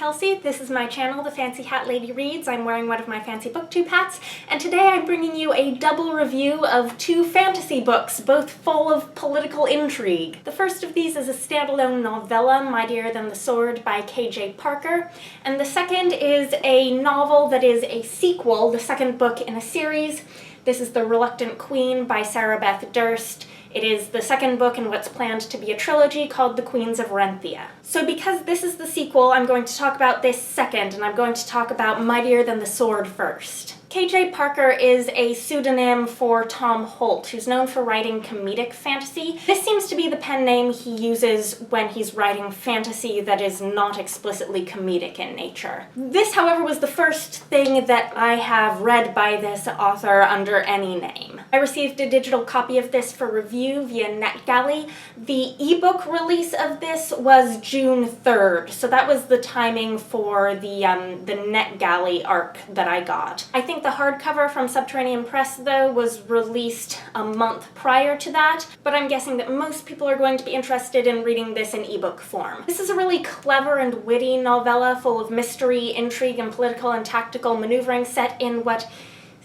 Kelsey. This is my channel, The Fancy Hat Lady Reads. I'm wearing one of my fancy booktube hats, and today I'm bringing you a double review of two fantasy books, both full of political intrigue. The first of these is a standalone novella, Mightier Than the Sword by K.J. Parker, and the second is a novel that is a sequel, the second book in a series. This is The Reluctant Queen by Beth Durst. It is the second book in what's planned to be a trilogy called The Queens of Renthia. So because this is the sequel, I'm going to talk about this second, and I'm going to talk about Mightier Than the Sword first. K.J. Parker is a pseudonym for Tom Holt, who's known for writing comedic fantasy. This seems to be the pen name he uses when he's writing fantasy that is not explicitly comedic in nature. This, however, was the first thing that I have read by this author under any name. I received a digital copy of this for review via NetGalley. The ebook release of this was June 3rd, so that was the timing for the NetGalley arc that I got. I think the hardcover from Subterranean Press, though, was released a month prior to that, but I'm guessing that most people are going to be interested in reading this in ebook form. This is a really clever and witty novella full of mystery, intrigue, and political and tactical maneuvering set in what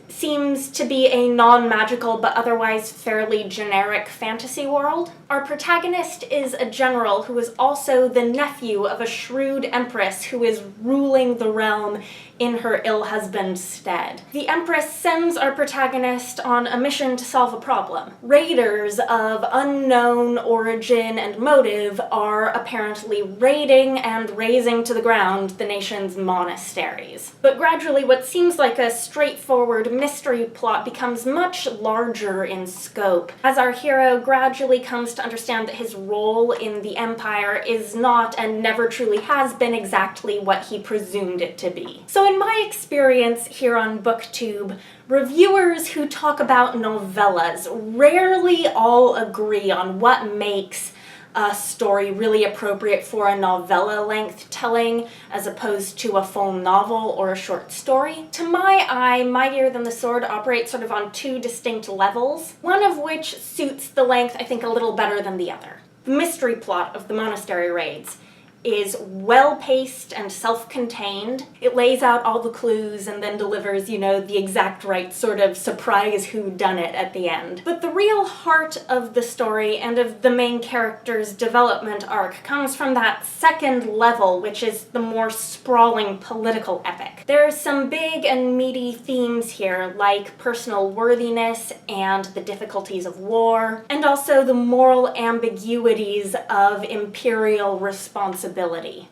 seems to be a non-magical but otherwise fairly generic fantasy world. Our protagonist is a general who is also the nephew of a shrewd empress who is ruling the realm in her ill husband's stead. The empress sends our protagonist on a mission to solve a problem. Raiders of unknown origin and motive are apparently raiding and razing to the ground the nation's monasteries. But gradually what seems like a straightforward mystery plot becomes much larger in scope, as our hero gradually comes to understand that his role in the empire is not and never truly has been exactly what he presumed it to be. So in my experience here on BookTube, reviewers who talk about novellas rarely all agree on what makes a story really appropriate for a novella-length telling as opposed to a full novel or a short story. To my eye, Mightier Than the Sword operates sort of on two distinct levels, one of which suits the length, I think, a little better than the other. The mystery plot of the monastery raids is well-paced and self-contained. It lays out all the clues and then delivers, the exact right sort of surprise whodunit at the end. But the real heart of the story and of the main character's development arc comes from that second level, which is the more sprawling political epic. There are some big and meaty themes here, like personal worthiness and the difficulties of war, and also the moral ambiguities of imperial responsibility.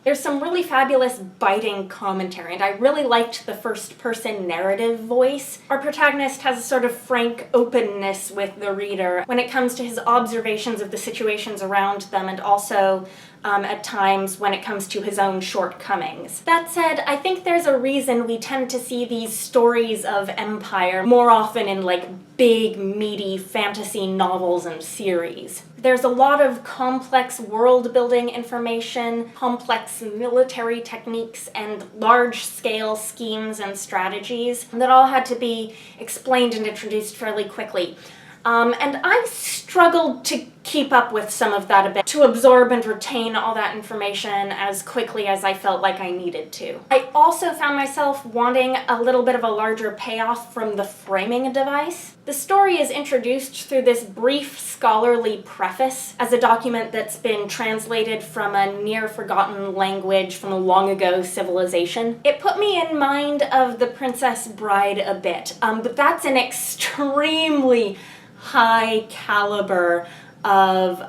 There's some really fabulous biting commentary, and I really liked the first-person narrative voice. Our protagonist has a sort of frank openness with the reader when it comes to his observations of the situations around them, and also at times when it comes to his own shortcomings. That said, I think there's a reason we tend to see these stories of empire more often in big, meaty fantasy novels and series. There's a lot of complex world-building information, complex military techniques, and large-scale schemes and strategies that all had to be explained and introduced fairly quickly. And I struggled to keep up with some of that a bit, to absorb and retain all that information as quickly as I felt like I needed to. I also found myself wanting a little bit of a larger payoff from the framing device. The story is introduced through this brief scholarly preface as a document that's been translated from a near-forgotten language from a long-ago civilization. It put me in mind of The Princess Bride a bit, but that's an extremely high caliber of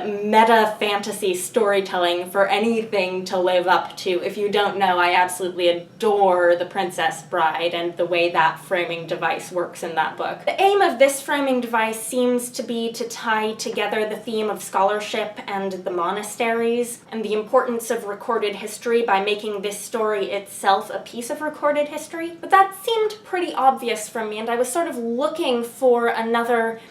meta fantasy storytelling for anything to live up to. If you don't know, I absolutely adore The Princess Bride and the way that framing device works in that book. The aim of this framing device seems to be to tie together the theme of scholarship and the monasteries and the importance of recorded history by making this story itself a piece of recorded history. But that seemed pretty obvious from me, and I was sort of looking for another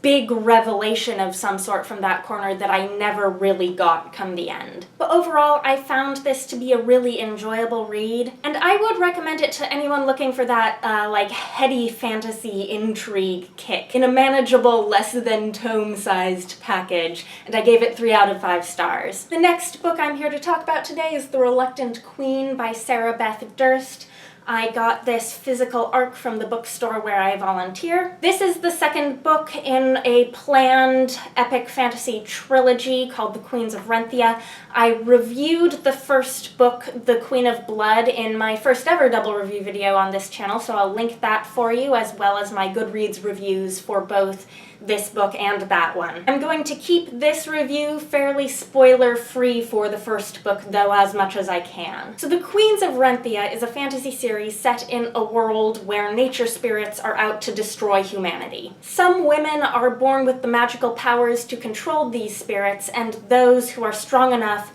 big revelation of some sort from that corner that I never really got come the end. But overall, I found this to be a really enjoyable read, and I would recommend it to anyone looking for that, like, heady fantasy intrigue kick in a manageable, less than tome-sized package, and I gave it 3 out of 5 stars. The next book I'm here to talk about today is The Reluctant Queen by Beth Durst. I got this physical arc from the bookstore where I volunteer. This is the second book in a planned epic fantasy trilogy called The Queens of Renthia. I reviewed the first book, The Queen of Blood, in my first ever double review video on this channel, so I'll link that for you, as well as my Goodreads reviews for both this book and that one. I'm going to keep this review fairly spoiler-free for the first book, though, as much as I can. So The Queens of Renthia is a fantasy series set in a world where nature spirits are out to destroy humanity. Some women are born with the magical powers to control these spirits, and those who are strong enough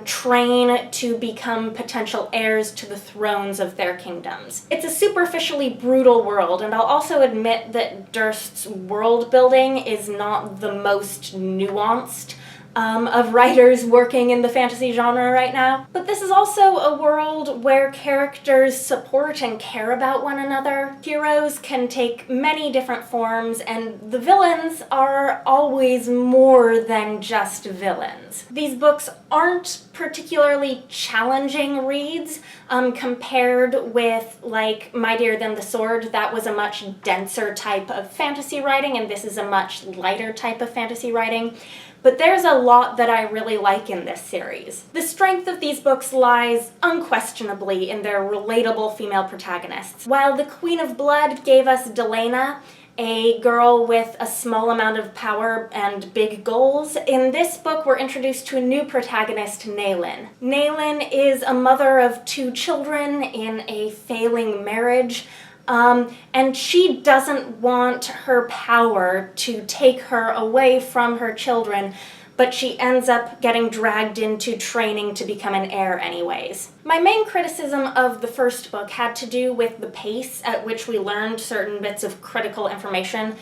train to become potential heirs to the thrones of their kingdoms. It's a superficially brutal world, and I'll also admit that Durst's world building is not the most nuanced of writers working in the fantasy genre right now. But this is also a world where characters support and care about one another. Heroes can take many different forms, and the villains are always more than just villains. These books aren't particularly challenging reads compared with, like, Mightier than the Sword. That was a much denser type of fantasy writing, and this is a much lighter type of fantasy writing. But there's a lot that I really like in this series. The strength of these books lies unquestionably in their relatable female protagonists. While The Queen of Blood gave us Delena, a girl with a small amount of power and big goals, in this book we're introduced to a new protagonist, Naelyn. Naelyn is a mother of 2 children in a failing marriage, and she doesn't want her power to take her away from her children, but she ends up getting dragged into training to become an heir anyways. My main criticism of the first book had to do with the pace at which we learned certain bits of critical information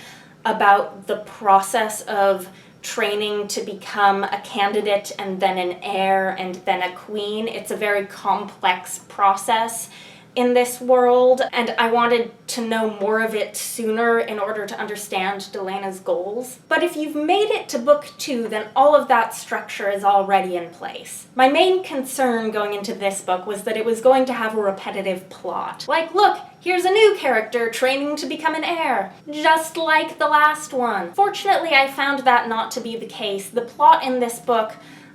about the process of training to become a candidate and then an heir and then a queen. It's a very complex process in this world, and I wanted to know more of it sooner in order to understand Delena's goals. But if you've made it to book 2, then all of that structure is already in place. My main concern going into this book was that it was going to have a repetitive plot. Like, look, here's a new character training to become an heir, just like the last one. Fortunately, I found that not to be the case. The plot in this book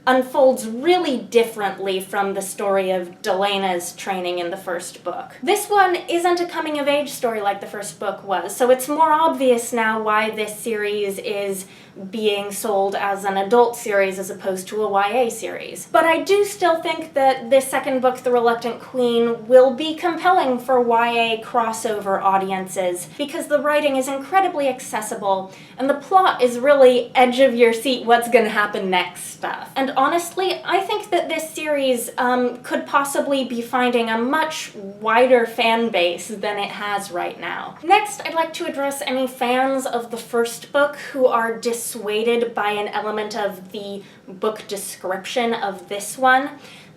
unfolds really differently from the story of Delena's training in the first book. This one isn't a coming-of-age story like the first book was, so it's more obvious now why this series is being sold as an adult series as opposed to a YA series. But I do still think that this second book, The Reluctant Queen, will be compelling for YA crossover audiences because the writing is incredibly accessible and the plot is really edge-of-your-seat what's gonna happen next stuff. And honestly, I think that this series could possibly be finding a much wider fan base than it has right now. Next, I'd like to address any fans of the first book who are dissuaded by an element of the book description of this one.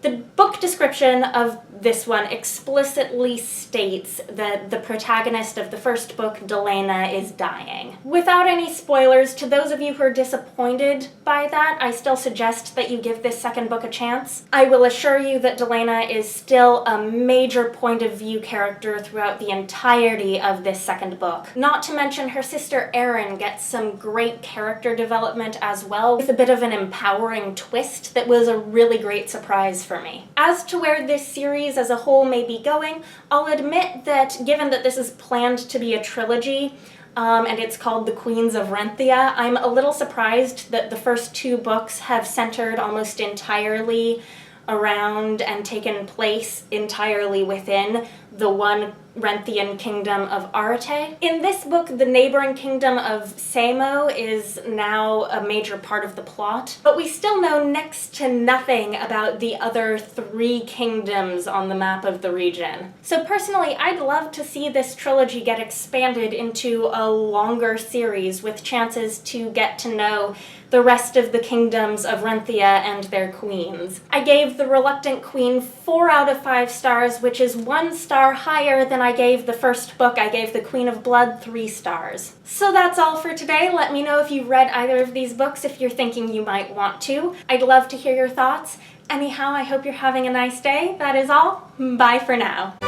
The book description of this one explicitly states that the protagonist of the first book, Delena, is dying. Without any spoilers, to those of you who are disappointed by that, I still suggest that you give this second book a chance. I will assure you that Delena is still a major point of view character throughout the entirety of this second book. Not to mention her sister Erin gets some great character development as well, with a bit of an empowering twist that was a really great surprise for me. As to where this series as a whole may be going, I'll admit that given that this is planned to be a trilogy, and it's called The Queens of Renthia, I'm a little surprised that the first 2 books have centered almost entirely around and taken place entirely within the one Renthian kingdom of Arate. In this book, the neighboring kingdom of Samo is now a major part of the plot, but we still know next to nothing about the other 3 kingdoms on the map of the region. So personally, I'd love to see this trilogy get expanded into a longer series with chances to get to know the rest of the kingdoms of Renthia and their queens. I gave The Reluctant Queen 4 out of 5 stars, which is 1 star higher than I gave the first book. I gave The Queen of Blood 3 stars. So that's all for today. Let me know if you've read either of these books, if you're thinking you might want to. I'd love to hear your thoughts. Anyhow, I hope you're having a nice day. That is all. Bye for now.